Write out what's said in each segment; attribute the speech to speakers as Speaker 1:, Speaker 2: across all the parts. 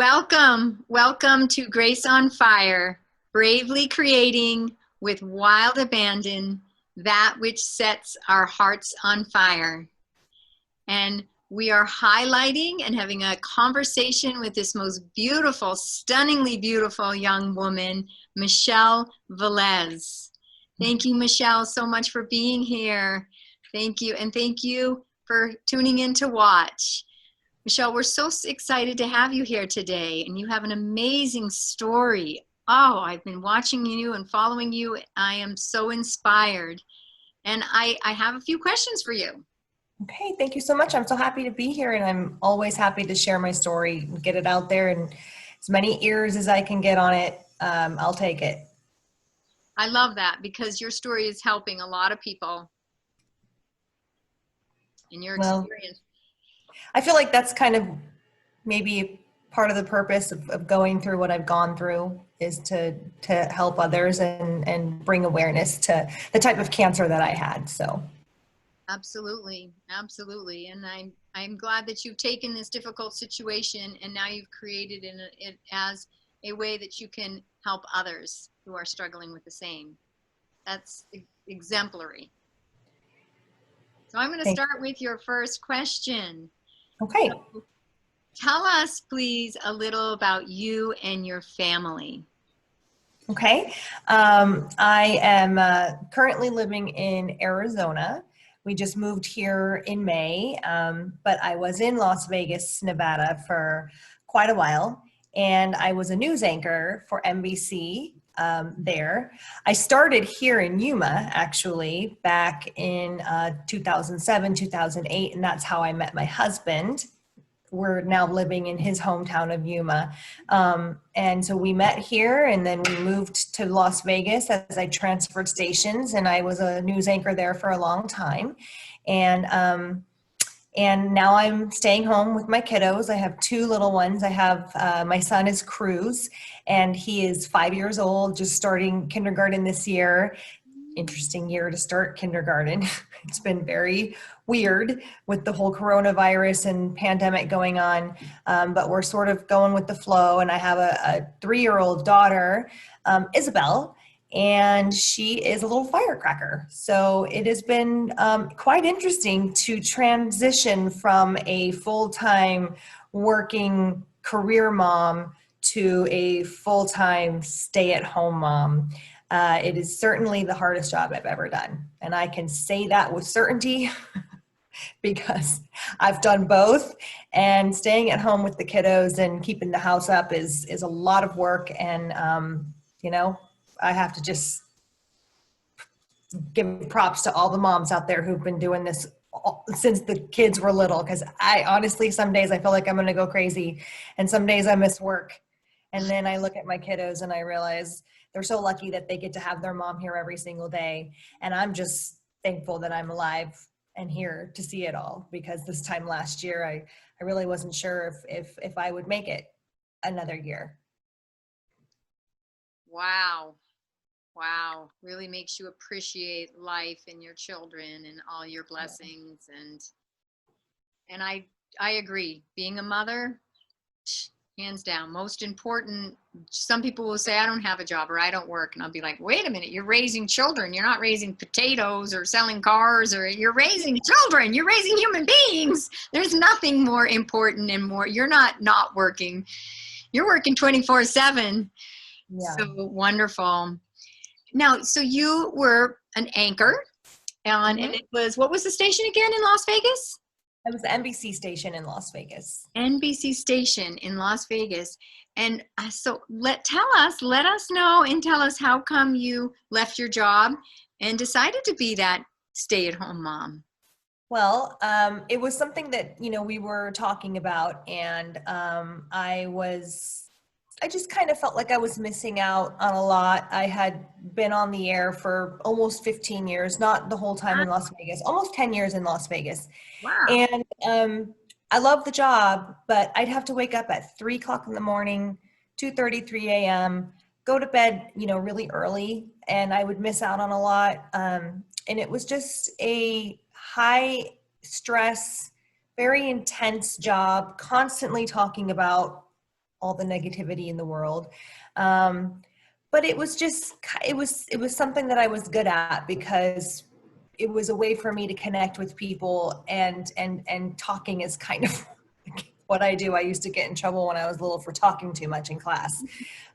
Speaker 1: Welcome to Grace on Fire, bravely creating with wild abandon that which sets our hearts on fire. And we are highlighting and having a conversation with this most beautiful, stunningly beautiful young woman, Michelle Velez. Thank you, Michelle, so much for being here. Thank you, and thank you for tuning in to watch. Michelle, we're so excited to have you here today, and you have an amazing story. Oh, I've been watching you and following you. I am so inspired, and I have a few questions for you.
Speaker 2: Okay, thank you so much. I'm so happy to be here, and I'm always happy to share my story and get it out there, and as many ears as I can get on it, I'll take it.
Speaker 1: I love that because your story is helping a lot of people in your
Speaker 2: Well,
Speaker 1: experience.
Speaker 2: I feel like that's kind of maybe part of the purpose of going through what I've gone through is to help others and bring awareness to the type of cancer that I had. So
Speaker 1: Absolutely, absolutely. And I'm glad that you've taken this difficult situation and now you've created it as a way that you can help others who are struggling with the same. That's exemplary. So I'm going to
Speaker 2: thank
Speaker 1: start with your first question.
Speaker 2: Okay.
Speaker 1: So tell us, please, a little about you and your family.
Speaker 2: Okay. I am currently living in Arizona. We just moved here in May, but I was in Las Vegas, Nevada for quite a while, and I was a news anchor for NBC there. I started here in Yuma, actually, back in 2007, 2008, and that's how I met my husband. We're now living in his hometown of Yuma. And so we met here and then we moved to Las Vegas as I transferred stations, and I was a news anchor there for a long time. And now I'm staying home with my kiddos. I have two little ones. I have my son is Cruz, and he is 5 years old, just starting kindergarten this year. Interesting year to start kindergarten. It's been very weird with the whole coronavirus and pandemic going on, but we're sort of going with the flow. And I have a 3-year-old daughter, Isabel, and she is a little firecracker. So it has been quite interesting to transition from a full-time working career mom to a full-time stay-at-home mom. It is certainly the hardest job I've ever done. And I can say that with certainty because I've done both, and staying at home with the kiddos and keeping the house up is a lot of work. And, I have to just give props to all the moms out there who've been doing this since the kids were little. Cause I honestly, some days I feel like I'm going to go crazy, and some days I miss work. And then I look at my kiddos and I realize they're so lucky that they get to have their mom here every single day. And I'm just thankful that I'm alive and here to see it all, because this time last year, I really wasn't sure if I would make it another year.
Speaker 1: Wow. Wow. Really makes you appreciate life and your children and all your blessings. And I agree. Being a mother, hands down, most important. Some people will say, I don't have a job or I don't work. And I'll be like, wait a minute, you're raising children. You're not raising potatoes or selling cars, or you're raising children. You're raising human beings. There's nothing more important and more. You're not working. You're working 24/7.
Speaker 2: Yeah.
Speaker 1: So wonderful. Now, so you were an anchor and it was, what was the station again in Las Vegas?
Speaker 2: It was the NBC station in Las Vegas.
Speaker 1: NBC station in Las Vegas. And so let us know and tell us how come you left your job and decided to be that stay-at-home mom.
Speaker 2: Well, it was something that, we were talking about, and I just kind of felt like I was missing out on a lot. I had been on the air for almost 15 years, not the whole time in Las Vegas, almost 10 years in Las Vegas.
Speaker 1: Wow.
Speaker 2: And I love the job, but I'd have to wake up at 3 o'clock in the morning, 2:30, 3 a.m., go to bed, really early, and I would miss out on a lot. And it was just a high stress, very intense job, constantly talking about all the negativity in the world. Um, but it was just, it was something that I was good at because it was a way for me to connect with people, and talking is kind of what I do. I used to get in trouble when I was little for talking too much in class.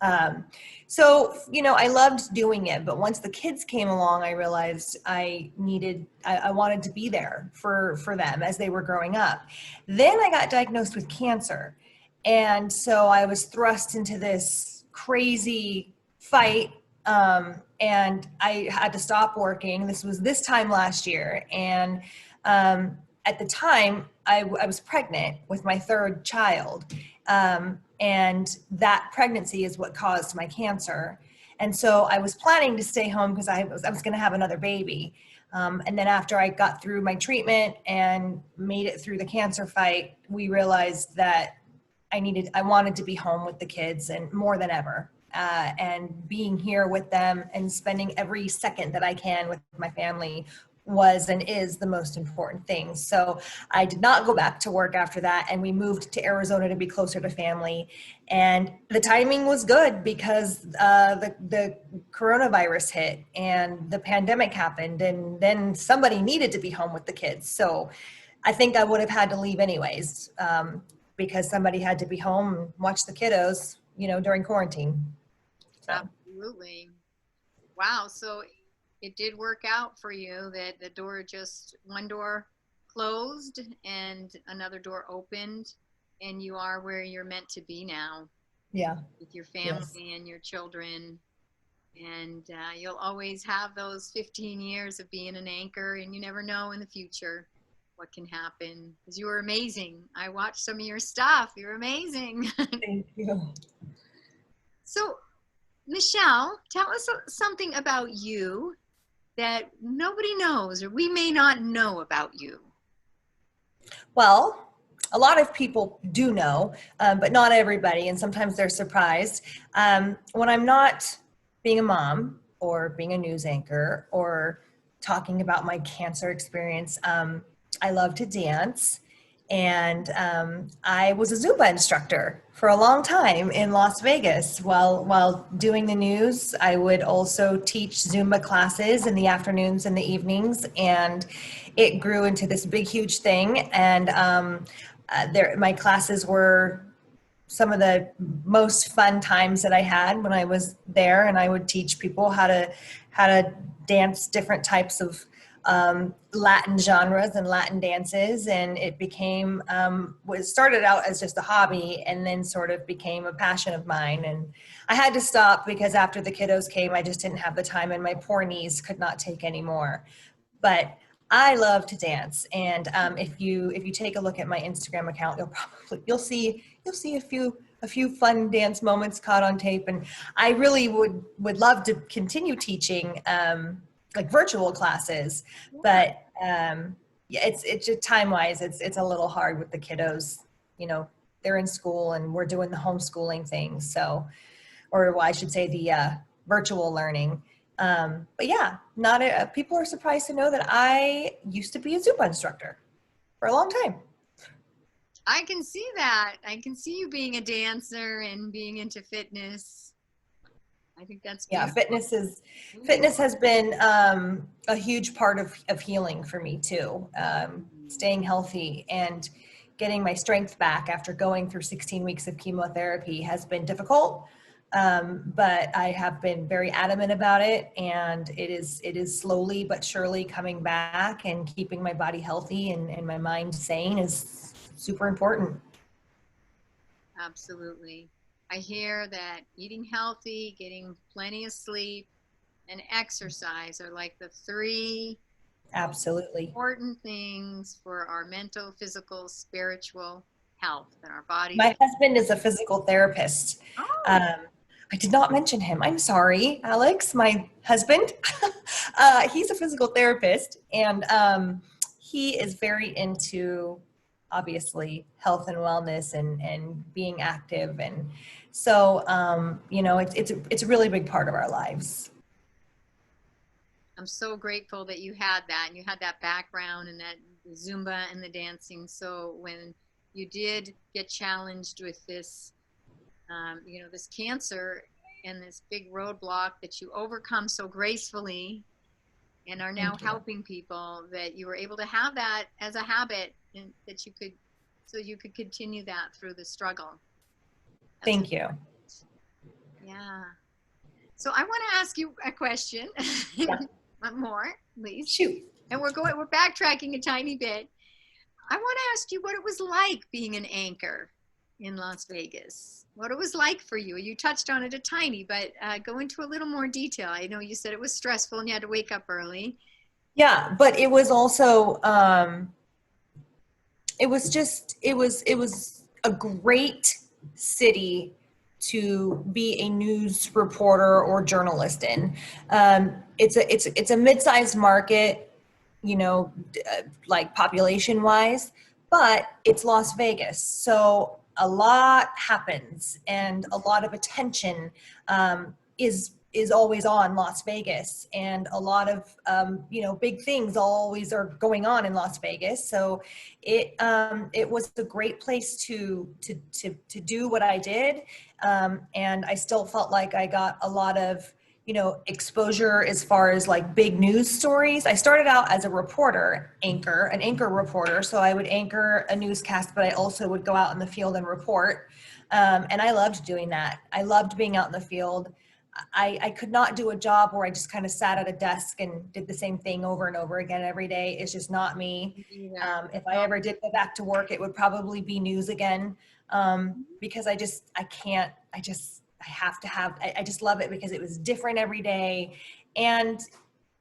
Speaker 2: Um, so, you know, I loved doing it, but once the kids came along, I realized I wanted to be there for them as they were growing up. Then I got diagnosed with cancer. And so I was thrust into this crazy fight. And I had to stop working. This was this time last year. And at the time, I was pregnant with my third child. And that pregnancy is what caused my cancer. And so I was planning to stay home because I was going to have another baby. And then after I got through my treatment and made it through the cancer fight, we realized that I wanted to be home with the kids, and more than ever. And being here with them and spending every second that I can with my family was and is the most important thing. So I did not go back to work after that, and we moved to Arizona to be closer to family. And the timing was good because the coronavirus hit and the pandemic happened, and then somebody needed to be home with the kids. So I think I would have had to leave anyways, because somebody had to be home and watch the kiddos, you know, during quarantine. So.
Speaker 1: Absolutely. Wow. So it did work out for you that one door closed and another door opened, and you are where you're meant to be now
Speaker 2: Yeah.
Speaker 1: with your
Speaker 2: Yes.
Speaker 1: family and your children. And you'll always have those 15 years of being an anchor, and you never know in the future what can happen, because you were amazing. I watched some of your stuff. You're amazing.
Speaker 2: Thank you.
Speaker 1: So, Michelle, tell us something about you that nobody knows or we may not know about you.
Speaker 2: Well, a lot of people do know, but not everybody, and sometimes they're surprised. When I'm not being a mom or being a news anchor or talking about my cancer experience, I love to dance. And I was a Zumba instructor for a long time in Las Vegas. While doing the news, I would also teach Zumba classes in the afternoons and the evenings, and it grew into this big, huge thing. And my classes were some of the most fun times that I had when I was there, and I would teach people how to dance different types of Latin genres and Latin dances, and it became was started out as just a hobby, and then sort of became a passion of mine. And I had to stop because after the kiddos came, I just didn't have the time, and my poor knees could not take any more. But I love to dance, and if you take a look at my Instagram account, you'll see a few fun dance moments caught on tape. And I really would love to continue teaching like virtual classes, but yeah, it's just time wise, it's a little hard with the kiddos. You know, they're in school and we're doing the homeschooling thing, so, or well, I should say the virtual learning. But yeah, not people are surprised to know that I used to be a Zumba instructor for a long time.
Speaker 1: I can see that. I can see you being a dancer and being into fitness. I think that's
Speaker 2: Yeah,
Speaker 1: beautiful.
Speaker 2: fitness has been a huge part of healing for me too. Staying healthy and getting my strength back after going through 16 weeks of chemotherapy has been difficult. But I have been very adamant about it, and it is slowly but surely coming back, and keeping my body healthy and my mind sane is super important.
Speaker 1: Absolutely. I hear that eating healthy, getting plenty of sleep, and exercise are like the three
Speaker 2: Absolutely.
Speaker 1: important things for our mental, physical, spiritual health and our bodies.
Speaker 2: My husband is a physical therapist.
Speaker 1: Oh,
Speaker 2: Um, I did not mention him. I'm sorry, Alex, my husband. He's a physical therapist, and he is very into, obviously, health and wellness and being active. And so, you know, it's a really big part of our lives.
Speaker 1: I'm so grateful that you had that and you had that background and that Zumba and the dancing. So when you did get challenged with this this cancer and this big roadblock that you overcome so gracefully and are now
Speaker 2: Thank you.
Speaker 1: helping people, that you were able to have that as a habit, and that you could, so you could continue that through the struggle. That's
Speaker 2: Thank you.
Speaker 1: yeah. So I want to ask you a question,
Speaker 2: Yeah.
Speaker 1: more, at least,
Speaker 2: Shoot.
Speaker 1: and we're backtracking a tiny bit. I want to ask you what it was like being an anchor in Las Vegas. What it was like for you. You touched on it a tiny, but go into a little more detail. I know you said it was stressful and you had to wake up early.
Speaker 2: Yeah, but it was also it was a great city to be a news reporter or journalist in. It's a mid-sized market, like population wise, but it's Las Vegas, so a lot happens and a lot of attention is always on Las Vegas, and a lot of big things always are going on in Las Vegas. So it was a great place to do what I did, and I still felt like I got a lot of exposure as far as like big news stories. I started out as a an anchor reporter. So I would anchor a newscast, but I also would go out in the field and report. And I loved doing that. I loved being out in the field. I could not do a job where I just kind of sat at a desk and did the same thing over and over again every day. It's just not me.
Speaker 1: Either.
Speaker 2: If I ever did go back to work, it would probably be news again, because I have to have, I just love it because it was different every day. And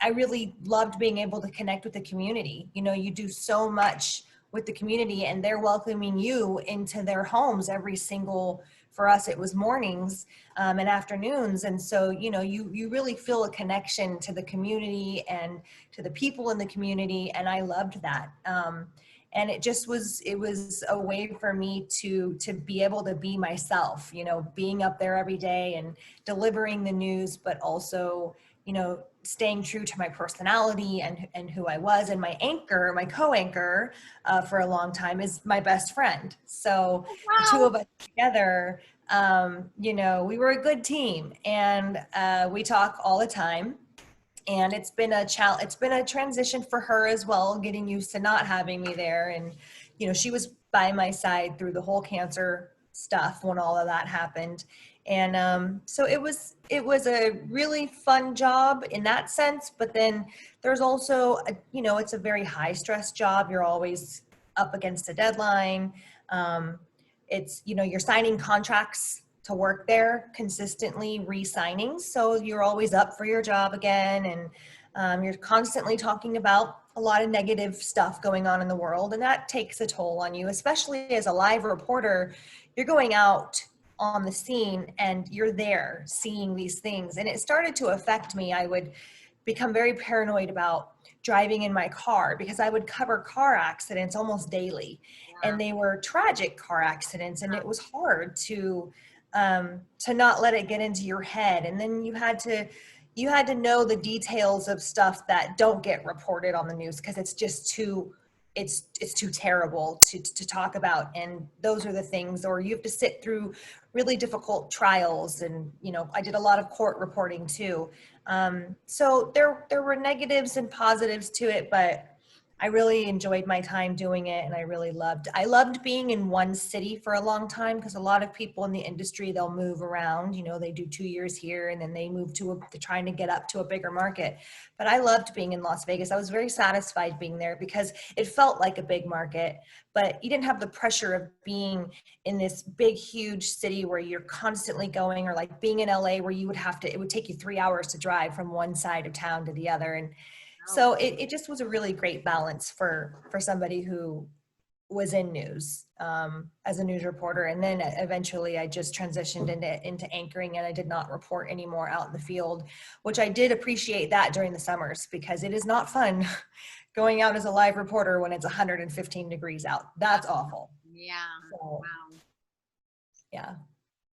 Speaker 2: I really loved being able to connect with the community. You do so much with the community, and they're welcoming you into their homes every single, for us, it was mornings and afternoons. And so, you really feel a connection to the community and to the people in the community. And I loved that. And it was a way for me to be able to be myself, being up there every day and delivering the news, but also, staying true to my personality and who I was. And my co-anchor for a long time is my best friend. So the two
Speaker 1: Wow.
Speaker 2: of us together, we were a good team, and we talk all the time. And it's been a transition for her as well, getting used to not having me there. And she was by my side through the whole cancer stuff when all of that happened. And so it was a really fun job in that sense. But then there's also it's a very high stress job. You're always up against a deadline. It's you're signing contracts to work there, consistently re-signing, so you're always up for your job again. And you're constantly talking about a lot of negative stuff going on in the world, and that takes a toll on you, especially as a live reporter. You're going out on the scene and you're there seeing these things, and it started to affect me. I would become very paranoid about driving in my car because I would cover car accidents almost daily,
Speaker 1: Yeah.
Speaker 2: and they were tragic car accidents, and it was hard to not let it get into your head. And then you had to know the details of stuff that don't get reported on the news because it's just it's too terrible to talk about. And those are the things, or you have to sit through really difficult trials. And I did a lot of court reporting too. So there were negatives and positives to it, but I really enjoyed my time doing it, and I loved being in one city for a long time, because a lot of people in the industry, they'll move around. They do 2 years here and then they move they're trying to get up to a bigger market. But I loved being in Las Vegas. I was very satisfied being there because it felt like a big market, but you didn't have the pressure of being in this big, huge city where you're constantly going, or like being in LA where it would take you 3 hours to drive from one side of town to the other. And
Speaker 1: Oh,
Speaker 2: so it just was a really great balance for somebody who was in news, as a news reporter. And then eventually I just transitioned into anchoring, and I did not report anymore out in the field, which I did appreciate that during the summers, because it is not fun going out as a live reporter when it's 115 degrees out. That's awful.
Speaker 1: yeah.
Speaker 2: So
Speaker 1: Wow.
Speaker 2: yeah.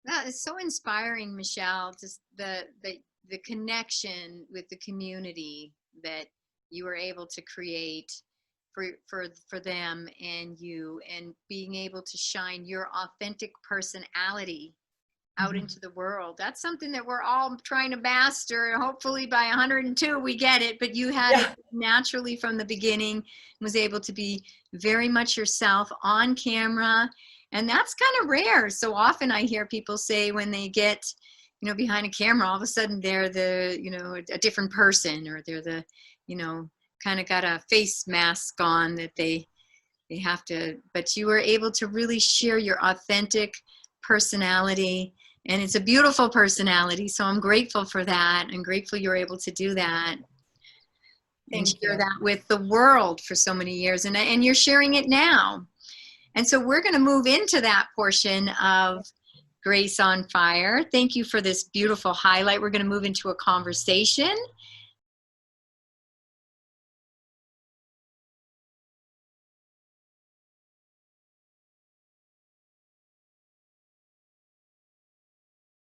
Speaker 1: That is so inspiring, Michelle. Just the connection with the community that you were able to create for them and you, and being able to shine your authentic personality out
Speaker 2: Mhm.
Speaker 1: into the world. That's something that we're all trying to master. Hopefully by 102 we get it, but you had it
Speaker 2: Yeah.
Speaker 1: naturally from the beginning and was able to be very much yourself on camera. And that's kind of rare. So often I hear people say when they get, behind a camera, all of a sudden they're a different person, or they're you know, kind of got a face mask on that they have to, but you were able to really share your authentic personality, and it's a beautiful personality. So I'm grateful for that. I'm grateful you're able to do that and
Speaker 2: Thank
Speaker 1: share
Speaker 2: you.
Speaker 1: that with the world for so many years. And you're sharing it now. And so we're going to move into that portion of Grace on Fire. Thank you for this beautiful highlight. We're going to move into a conversation.